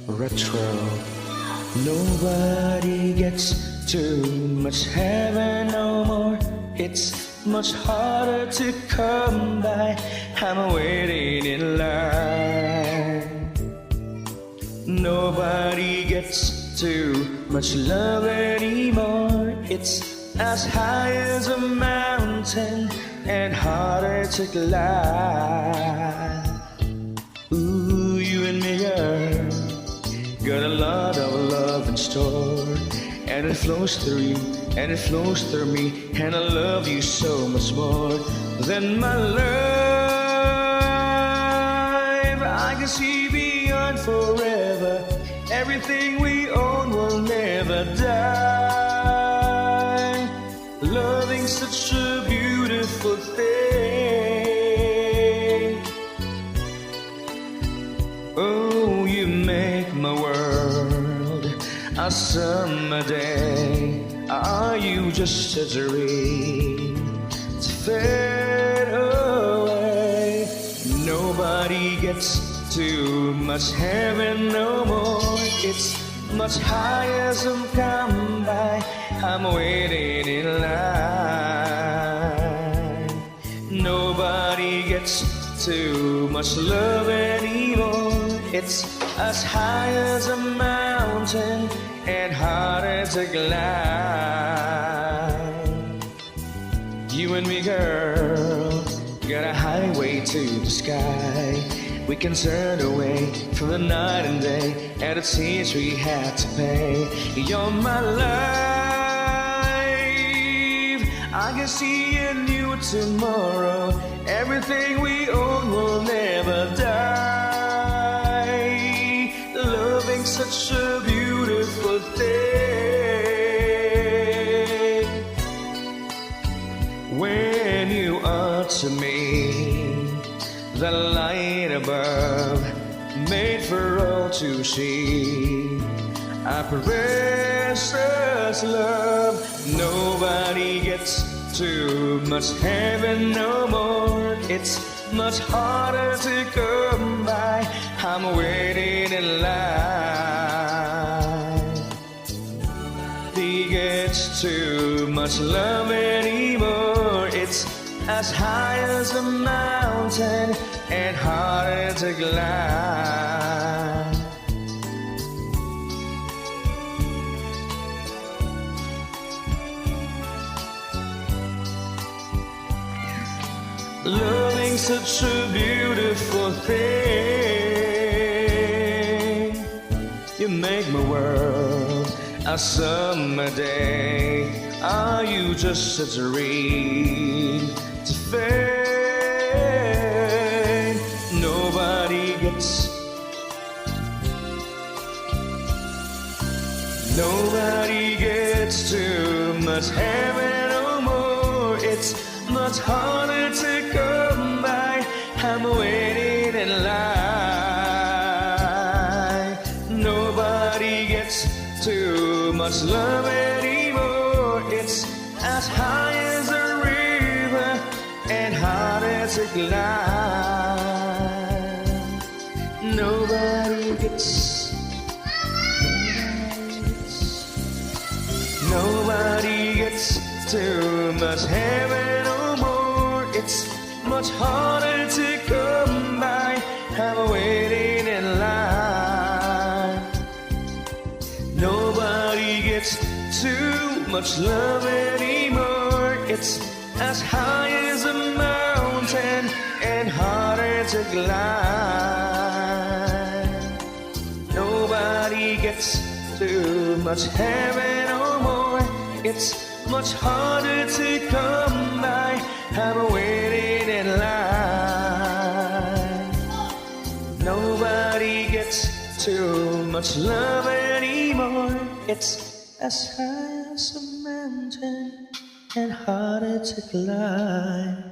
retro. Nobody gets too much heaven no more. It's much harder to come by. I'm waiting in line. Nobody gets too much love anymore. It's as high as a mountain and harder to climb. Ooh, you and me, girl, got a lot of love in store, and it flows through you, and it flows through me, and I love you so much more than my life. I can see beyond forever. Everything we own will never die. Loving such a beautiful thing. Oh, you make my world a summer day. Are you just a dream to fade away? Nobody gets too much heaven no more. It's much higher as I'm come by. I'm waiting in line. Nobody gets too much love anymore. It's as high as a mountain and harder to climb. You and me, girl, got a highway to the sky. We can turn away from the night and day and the tears we had to pay. You're my life. I can see a new tomorrow. Everything we own will never die. Loving such a beautiful thing. When you are to me, the light above, made for all to see. Our precious love. Nobody gets too much heaven no more. It's much harder to come by. I'm waiting in line. Nobody gets too much love anymore. It's as high as a mountain and harder to climb. Loving such a beautiful thing. You make my world a summer day. Are you just a dream to fade? Nobody gets too much heaven no more. It's much harder to come by. I'm waiting in line. Nobody gets too much love anymore. It's as high as a river and harder to climb. Nobody gets too much heaven no more. It's much harder to come by. I'm waiting in line. Nobody gets too much love anymore. It's as high as a mountain and harder to climb. Nobody gets too much heaven no more. It's much harder to come by. I'm waiting in line. Nobody gets too much love anymore. It's as high as a mountain and harder to climb.